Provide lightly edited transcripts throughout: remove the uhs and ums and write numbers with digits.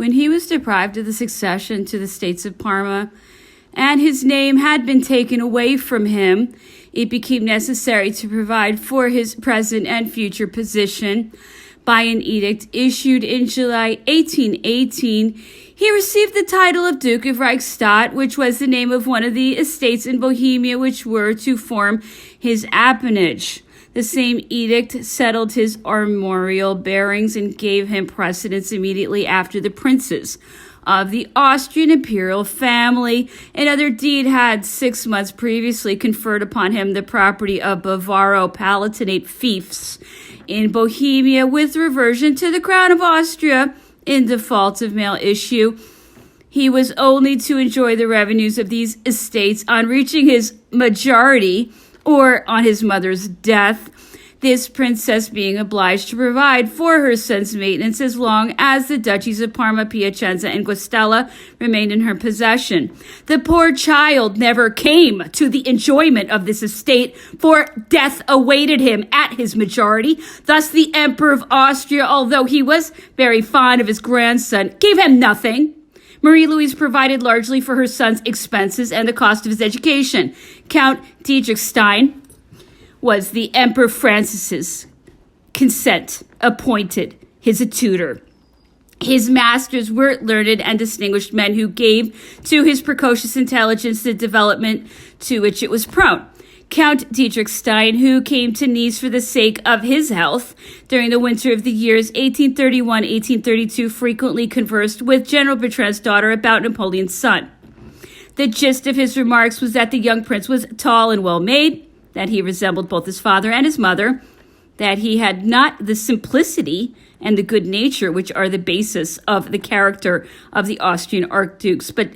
When he was deprived of the succession to the States of Parma, and his name had been taken away from him, it became necessary to provide for his present and future position. By an edict issued in July 1818, he received the title of Duke of Reichstadt, which was the name of one of the estates in Bohemia which were to form his appanage. The same edict settled his armorial bearings and gave him precedence immediately after the princes of the Austrian imperial family. Another deed had 6 months previously conferred upon him the property of Bavaro-Palatinate fiefs in Bohemia with reversion to the crown of Austria in default of male issue. He was only to enjoy the revenues of these estates on reaching his majority or on his mother's death, this princess being obliged to provide for her son's maintenance as long as the duchies of Parma, Piacenza, and Guastella remained in her possession. The poor child never came to the enjoyment of this estate, for death awaited him at his majority. Thus the Emperor of Austria, although he was very fond of his grandson, gave him nothing. Marie Louise provided largely for her son's expenses and the cost of his education. Count Dietrichstein was the Emperor Francis's consent appointed his tutor. His masters were learned and distinguished men who gave to his precocious intelligence the development to which it was prone. Count Dietrichstein, who came to Nice for the sake of his health during the winter of the years 1831-1832, frequently conversed with General Bertrand's daughter about Napoleon's son. The gist of his remarks was that the young prince was tall and well-made, that he resembled both his father and his mother, that he had not the simplicity and the good nature which are the basis of the character of the Austrian archdukes, but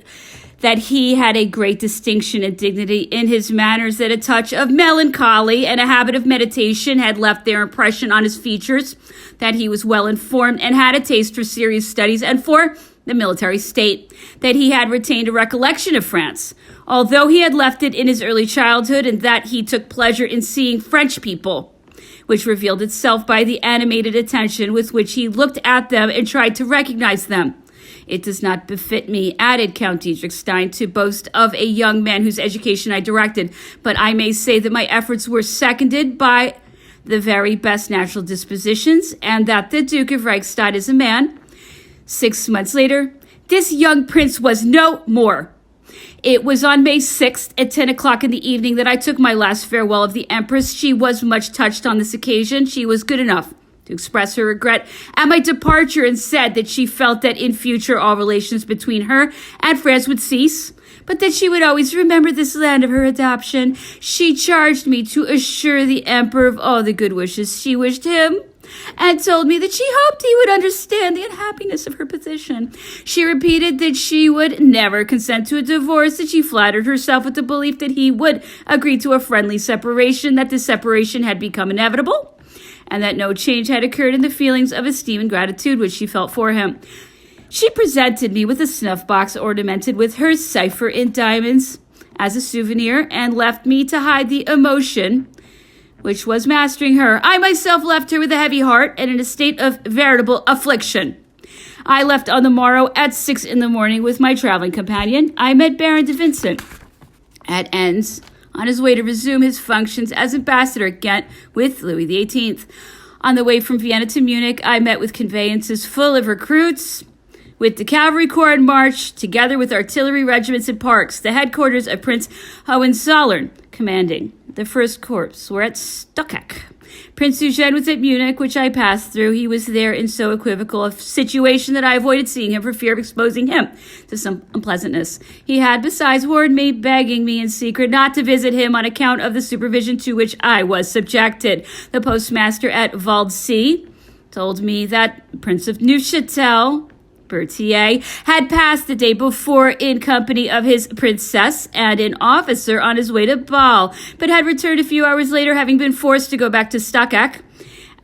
that he had a great distinction and dignity in his manners, that a touch of melancholy and a habit of meditation had left their impression on his features, that he was well informed and had a taste for serious studies and for the military state, that he had retained a recollection of France, although he had left it in his early childhood, and that he took pleasure in seeing French people, which revealed itself by the animated attention with which he looked at them and tried to recognize them. It does not befit me, added Count Dietrichstein, to boast of a young man whose education I directed, but I may say that my efforts were seconded by the very best natural dispositions, and that the Duke of Reichstadt is a man. 6 months later, this young prince was no more. It was on May 6th at 10 o'clock in the evening that I took my last farewell of the Empress. She was much touched on this occasion. She was good enough to express her regret at my departure and said that she felt that in future all relations between her and France would cease, but that she would always remember this land of her adoption. She charged me to assure the Emperor of all the good wishes she wished him, and told me that she hoped he would understand the unhappiness of her position. She repeated that she would never consent to a divorce, that she flattered herself with the belief that he would agree to a friendly separation, that the separation had become inevitable, and that no change had occurred in the feelings of esteem and gratitude which she felt for him. She presented me with a snuff box ornamented with her cipher in diamonds as a souvenir, and left me to hide the emotion which was mastering her. I myself left her with a heavy heart and in a state of veritable affliction. I left on the morrow at 6 a.m. with my traveling companion. I met Baron de Vincent at Enns on his way to resume his functions as ambassador at Ghent with Louis XVIII. On the way from Vienna to Munich, I met with conveyances full of recruits, with the cavalry corps in march, together with artillery regiments and parks. The headquarters of Prince Hohenzollern, commanding the First Corps, were at Stockach. Prince Eugene was at Munich, which I passed through. He was there in so equivocal a situation that I avoided seeing him for fear of exposing him to some unpleasantness. He had, besides, warned me, begging me in secret not to visit him on account of the supervision to which I was subjected. The postmaster at Waldsee told me that Prince of Neuchâtel, Berthier, had passed the day before in company of his princess and an officer on his way to Bâle, but had returned a few hours later, having been forced to go back to Stockach,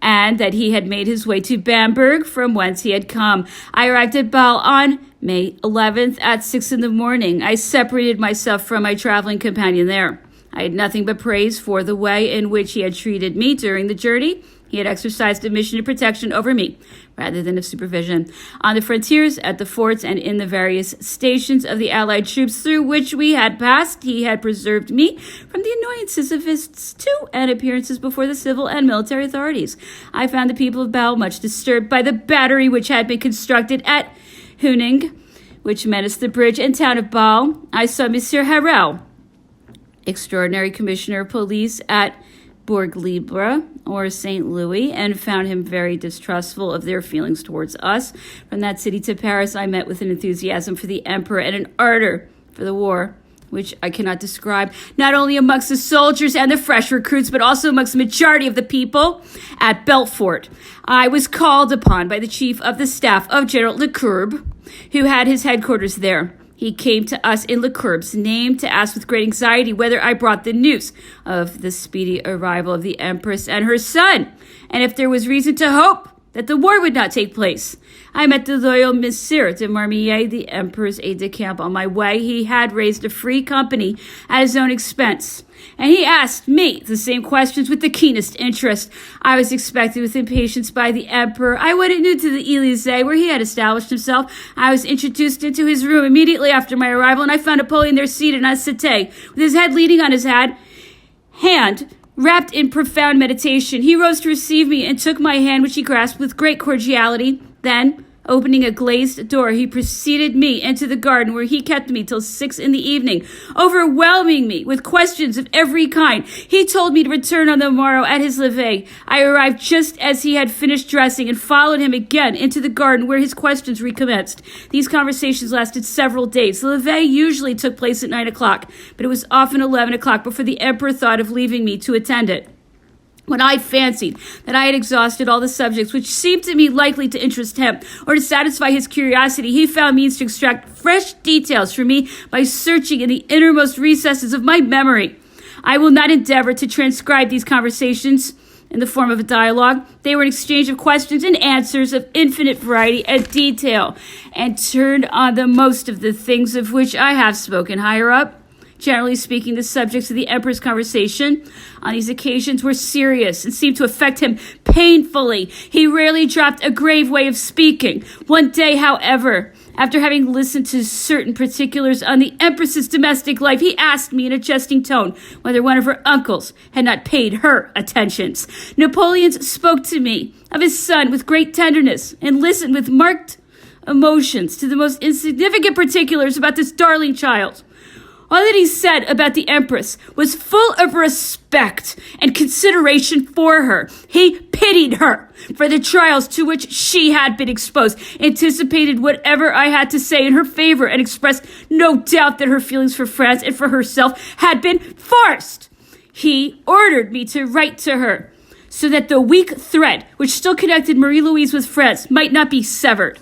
and that he had made his way to Bamberg, from whence he had come. I arrived at Bâle on May 11th at 6 a.m. I separated myself from my traveling companion there. I had nothing but praise for the way in which he had treated me during the journey. he had exercised a mission of protection over me, rather than of supervision. On the frontiers, at the forts, and in the various stations of the Allied troops through which we had passed, he had preserved me from the annoyances of visits to and appearances before the civil and military authorities. I found the people of Bâle much disturbed by the battery which had been constructed at Huning, which menaced the bridge and town of Bâle. I saw Monsieur Harel, extraordinary commissioner of police at Bourg-Libre, or St. Louis, and found him very distrustful of their feelings towards us. From that city to Paris, I met with an enthusiasm for the emperor and an ardor for the war, which I cannot describe, not only amongst the soldiers and the fresh recruits, but also amongst the majority of the people. At Belfort, I was called upon by the chief of the staff of General Lecourbe, who had his headquarters there. He came to us in Lecourbe's name to ask with great anxiety whether I brought the news of the speedy arrival of the Empress and her son, and if there was reason to hope that the war would not take place. I met the loyal Monsieur de Marmier, the Emperor's aide-de-camp, on my way. He had raised a free company at his own expense, and he asked me the same questions with the keenest interest. I was expected with impatience by the Emperor. I went anew to the Élysée, where he had established himself. I was introduced into his room immediately after my arrival, and I found Napoleon there seated on a settee, with his head leaning on his hand, wrapped in profound meditation. He rose to receive me and took my hand, which he grasped with great cordiality. Then, opening a glazed door, he preceded me into the garden, where he kept me till 6 p.m, overwhelming me with questions of every kind. He told me to return on the morrow at his levee. I arrived just as he had finished dressing and followed him again into the garden, where his questions recommenced. These conversations lasted several days. The levee usually took place at 9 o'clock, but it was often 11 o'clock before the emperor thought of leaving me to attend it. When I fancied that I had exhausted all the subjects which seemed to me likely to interest him or to satisfy his curiosity, he found means to extract fresh details from me by searching in the innermost recesses of my memory. I will not endeavor to transcribe these conversations in the form of a dialogue. They were an exchange of questions and answers of infinite variety and detail, and turned on the most of the things of which I have spoken higher up. Generally speaking, the subjects of the emperor's conversation on these occasions were serious and seemed to affect him painfully. He rarely dropped a grave way of speaking. One day, however, after having listened to certain particulars on the empress's domestic life, he asked me in a jesting tone whether one of her uncles had not paid her attentions. Napoleon spoke to me of his son with great tenderness and listened with marked emotions to the most insignificant particulars about this darling child. All that he said about the Empress was full of respect and consideration for her. He pitied her for the trials to which she had been exposed, anticipated whatever I had to say in her favor, and expressed no doubt that her feelings for France and for herself had been forced. He ordered me to write to her so that the weak thread which still connected Marie Louise with France might not be severed.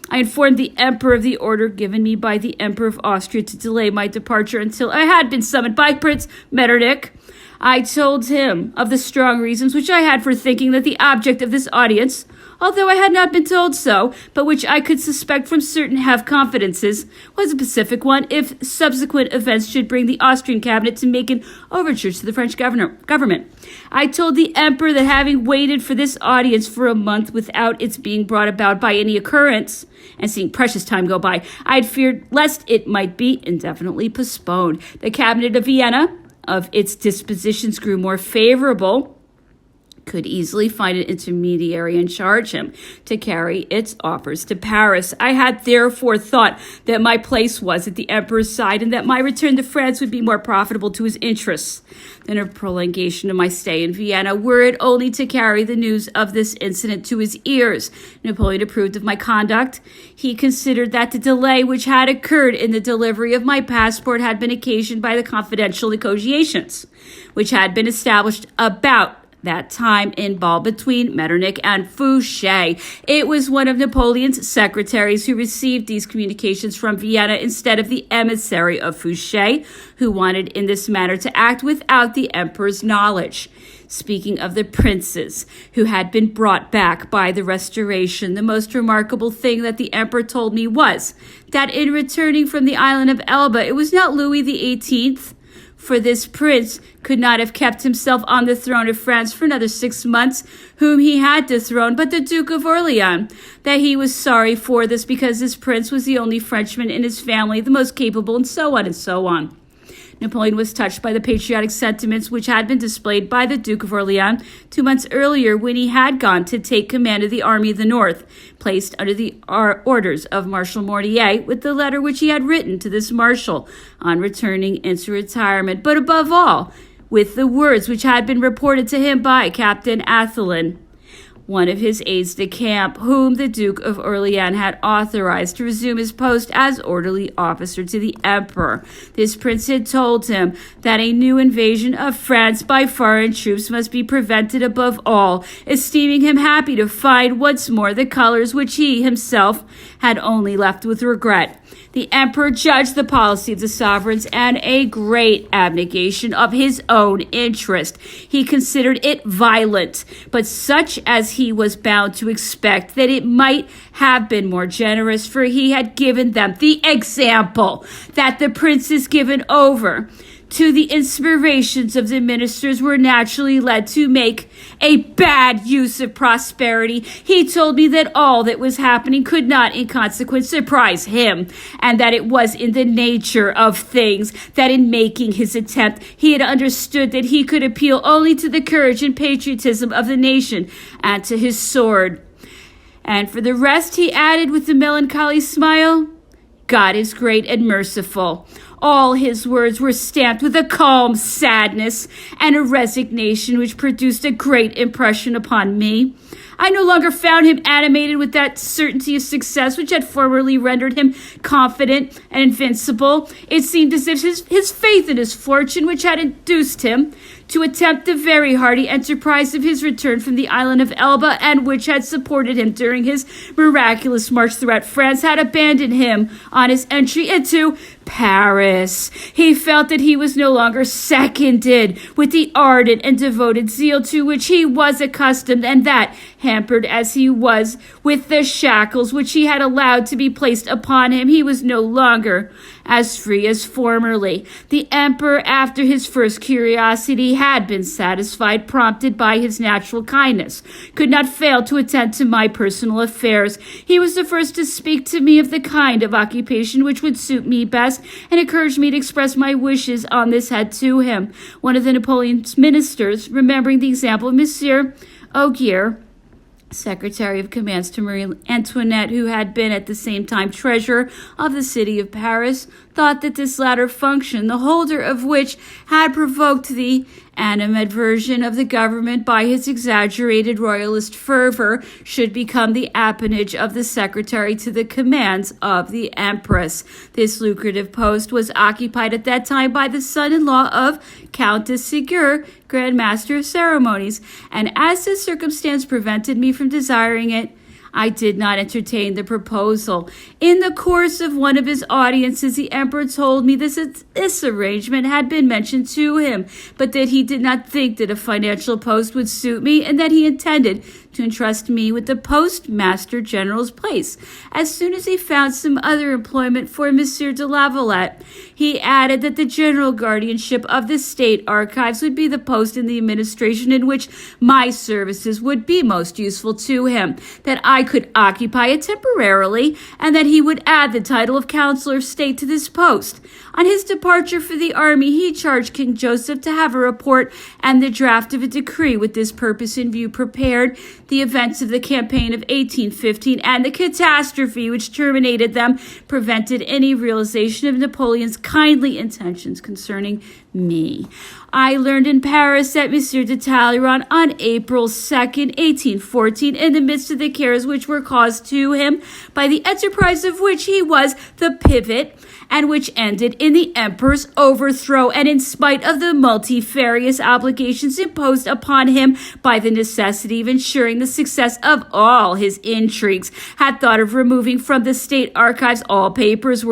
I informed the emperor of the order given me by the Emperor of Austria to delay my departure until I had been summoned by Prince Metternich. I told him of the strong reasons which I had for thinking that the object of this audience, although I had not been told so, but which I could suspect from certain half-confidences, was a pacific one if subsequent events should bring the Austrian cabinet to make an overture to the French government. I told the emperor that having waited for this audience for a month without its being brought about by any occurrence, and seeing precious time go by, I had feared lest it might be indefinitely postponed. The cabinet of Vienna, of its dispositions grew more favorable, could easily find an intermediary and charge him to carry its offers to Paris. I had therefore thought that my place was at the emperor's side, and that my return to France would be more profitable to his interests than a prolongation of my stay in Vienna, were it only to carry the news of this incident to his ears. Napoleon approved of my conduct. He considered that the delay which had occurred in the delivery of my passport had been occasioned by the confidential negotiations which had been established about that time in Bâle between Metternich and Fouché. It was one of Napoleon's secretaries who received these communications from Vienna instead of the emissary of Fouché, who wanted in this manner to act without the emperor's knowledge. Speaking of the princes who had been brought back by the Restoration, the most remarkable thing that the emperor told me was that in returning from the island of Elba, it was not Louis XVIII For this prince could not have kept himself on the throne of France for another 6 months, whom he had dethroned, but the Duke of Orleans. That he was sorry for this because this prince was the only Frenchman in his family, the most capable, and so on and so on. Napoleon was touched by the patriotic sentiments which had been displayed by the Duke of Orleans 2 months earlier when he had gone to take command of the Army of the North, placed under the orders of Marshal Mortier, with the letter which he had written to this marshal on returning into retirement, but above all, with the words which had been reported to him by Captain Athelin, one of his aides-de-camp, whom the Duke of Orleans had authorized to resume his post as orderly officer to the emperor. This prince had told him that a new invasion of France by foreign troops must be prevented above all, esteeming him happy to find once more the colors which he himself had only left with regret. The emperor judged the policy of the sovereigns and a great abnegation of his own interest. He considered it violent, but such as he was bound to expect, that it might have been more generous, for he had given them the example that the princes given over to the inspirations of the ministers were naturally led to make a bad use of prosperity. He told me that all that was happening could not in consequence surprise him, and that it was in the nature of things that in making his attempt he had understood that he could appeal only to the courage and patriotism of the nation and to his sword. And for the rest, he added with a melancholy smile, God is great and merciful. All his words were stamped with a calm sadness and a resignation which produced a great impression upon me. I no longer found him animated with that certainty of success which had formerly rendered him confident and invincible. It seemed as if his faith in his fortune, which had induced him to attempt the very hardy enterprise of his return from the island of Elba, and which had supported him during his miraculous march throughout France, had abandoned him on his entry into Paris. He felt that he was no longer seconded with the ardent and devoted zeal to which he was accustomed, and that, hampered as he was with the shackles which he had allowed to be placed upon him, he was no longer as free as formerly. The emperor, after his first curiosity had been satisfied, prompted by his natural kindness, could not fail to attend to my personal affairs. He was the first to speak to me of the kind of occupation which would suit me best, and encouraged me to express my wishes on this head to him. One of the Napoleon's ministers, remembering the example of Monsieur Augier, Secretary of Commands to Marie Antoinette, who had been at the same time treasurer of the city of Paris, thought that this latter function, the holder of which had provoked the animadversion of the government by his exaggerated royalist fervor, should become the appanage of the secretary to the commands of the empress. This lucrative post was occupied at that time by the son-in-law of Count de Ségur, Grand Master of Ceremonies, and as this circumstance prevented me from desiring it, I did not entertain the proposal. In the course of one of his audiences, the emperor told me this arrangement had been mentioned to him, but that he did not think that a financial post would suit me, and that he intended to entrust me with the postmaster general's place as soon as he found some other employment for Monsieur de Lavalette. He added that the general guardianship of the state archives would be the post in the administration in which my services would be most useful to him, that I could occupy it temporarily, and that he would add the title of Counselor of State to this post. On his departure for the army, he charged King Joseph to have a report and the draft of a decree with this purpose in view prepared. The events of the campaign of 1815 and the catastrophe which terminated them prevented any realization of Napoleon's kindly intentions concerning me. I learned in Paris that Monsieur de Talleyrand on April 2nd, 1814, in the midst of the cares which were caused to him by the enterprise of which he was the pivot, and which ended in the emperor's overthrow, and in spite of the multifarious obligations imposed upon him by the necessity of ensuring the success of all his intrigues, had thought of removing from the state archives all papers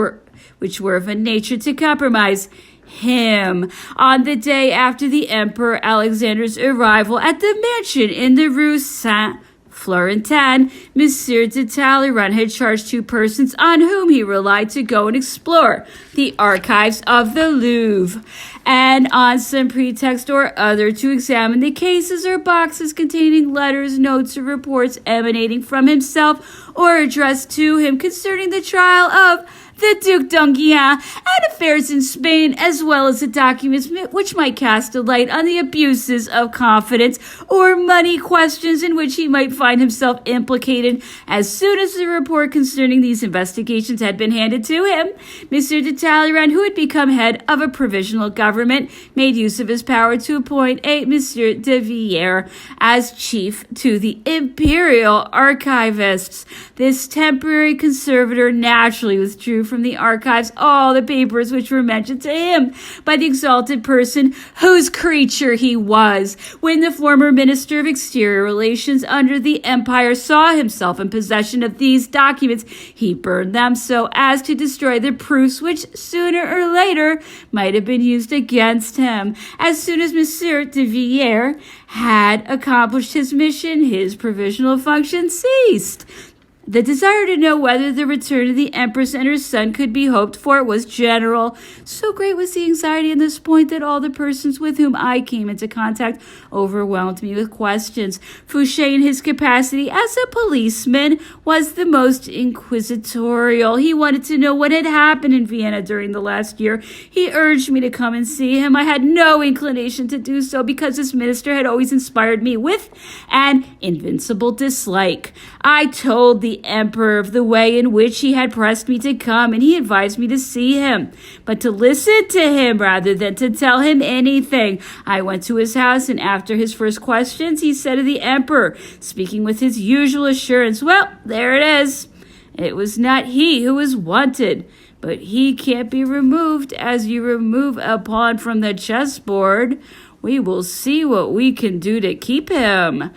which were of a nature to compromise him. On the day after the Emperor Alexander's arrival at the mansion in the Rue Saint Florentin, Monsieur de Talleyrand had charged 2 persons on whom he relied to go and explore the archives of the Louvre, and on some pretext or other to examine the cases or boxes containing letters, notes, or reports emanating from himself or addressed to him concerning the trial of the Duc d'Enghien and affairs in Spain, as well as the documents which might cast a light on the abuses of confidence or money questions in which he might find himself implicated. As soon as the report concerning these investigations had been handed to him, Monsieur de Talleyrand, who had become head of a provisional government, made use of his power to appoint a Monsieur de Villers as chief to the imperial archivists. This temporary conservator naturally withdrew from the archives all the papers which were mentioned to him by the exalted person whose creature he was. When the former Minister of Exterior Relations under the Empire saw himself in possession of these documents, he burned them so as to destroy the proofs which sooner or later might have been used against him. As soon as Monsieur de Villers had accomplished his mission, his provisional function ceased. The desire to know whether the return of the Empress and her son could be hoped for was general. So great was the anxiety on this point that all the persons with whom I came into contact overwhelmed me with questions. Fouché, in his capacity as a policeman, was the most inquisitorial. He wanted to know what had happened in Vienna during the last year. He urged me to come and see him. I had no inclination to do so because this minister had always inspired me with an invincible dislike. I told the Emperor of the way in which he had pressed me to come, and he advised me to see him, but to listen to him rather than to tell him anything. I went to his house, and after his first questions, he said to the Emperor, speaking with his usual assurance, "Well, there it is. It was not he who was wanted, but he can't be removed as you remove a pawn from the chessboard. We will see what we can do to keep him."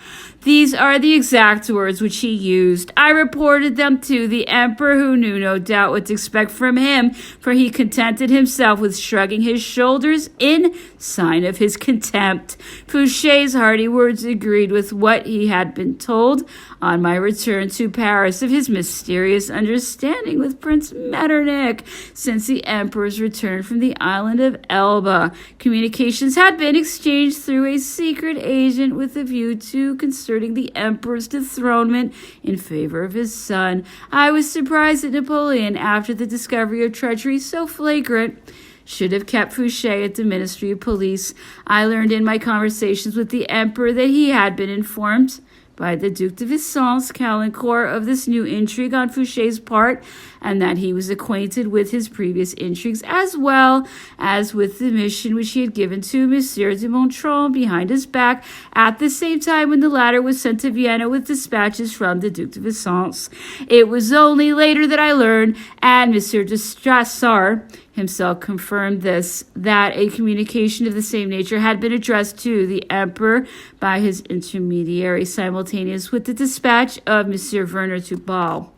These are the exact words which he used. I reported them to the Emperor, who knew no doubt what to expect from him, for he contented himself with shrugging his shoulders in sign of his contempt. Fouché's hearty words agreed with what he had been told on my return to Paris of his mysterious understanding with Prince Metternich. Since the Emperor's return from the island of Elba, communications had been exchanged through a secret agent with a view to concerning the Emperor's dethronement in favor of his son. I was surprised that Napoleon, after the discovery of treachery so flagrant, should have kept Fouché at the Ministry of Police. I learned in my conversations with the Emperor that he had been informed by the Duc de Vicence Caulaincourt of this new intrigue on Fouché's part, and that he was acquainted with his previous intrigues as well as with the mission which he had given to Monsieur de Montron behind his back at the same time when the latter was sent to Vienna with dispatches from the Duc de Vicence. It was only later that I learned, and Monsieur de Strasser himself confirmed this, that a communication of the same nature had been addressed to the Emperor by his intermediary, simultaneous with the dispatch of Monsieur Werner to Bâle.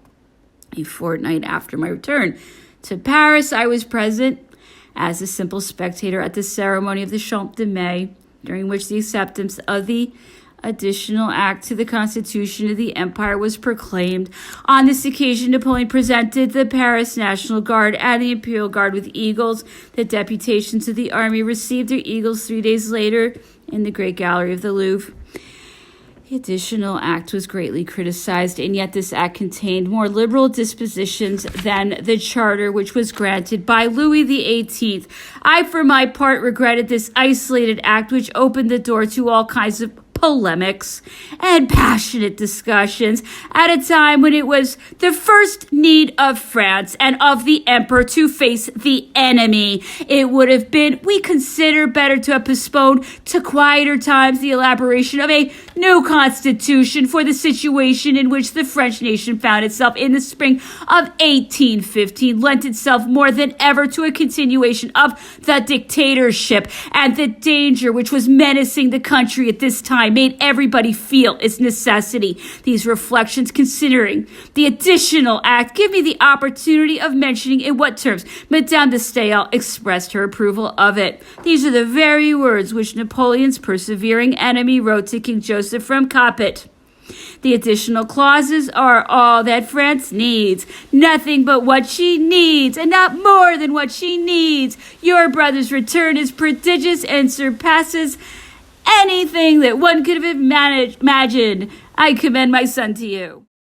A fortnight after my return to Paris, I was present as a simple spectator at the ceremony of the Champ de Mai, during which the acceptance of the additional act to the Constitution of the Empire was proclaimed. On this occasion, Napoleon presented the Paris National Guard and the Imperial Guard with eagles. The deputations of the army received their eagles 3 days later in the Great Gallery of the Louvre. The additional act was greatly criticized, and yet this act contained more liberal dispositions than the charter which was granted by Louis XVIII. I, for my part, regretted this isolated act which opened the door to all kinds of polemics and passionate discussions at a time when it was the first need of France and of the Emperor to face the enemy. It would have been, we consider, better to have postponed to quieter times the elaboration of a new constitution for the situation in which the French nation found itself in the spring of 1815, lent itself more than ever to a continuation of the dictatorship, and the danger which was menacing the country at this time made everybody feel its necessity. These reflections, considering the additional act, give me the opportunity of mentioning in what terms Madame de Staël expressed her approval of it. These are the very words which Napoleon's persevering enemy wrote to King Joseph from Capet. The additional clauses are all that France needs, nothing but what she needs, and not more than what she needs. Your brother's return is prodigious and surpasses anything that one could have imagined. I commend my son to you.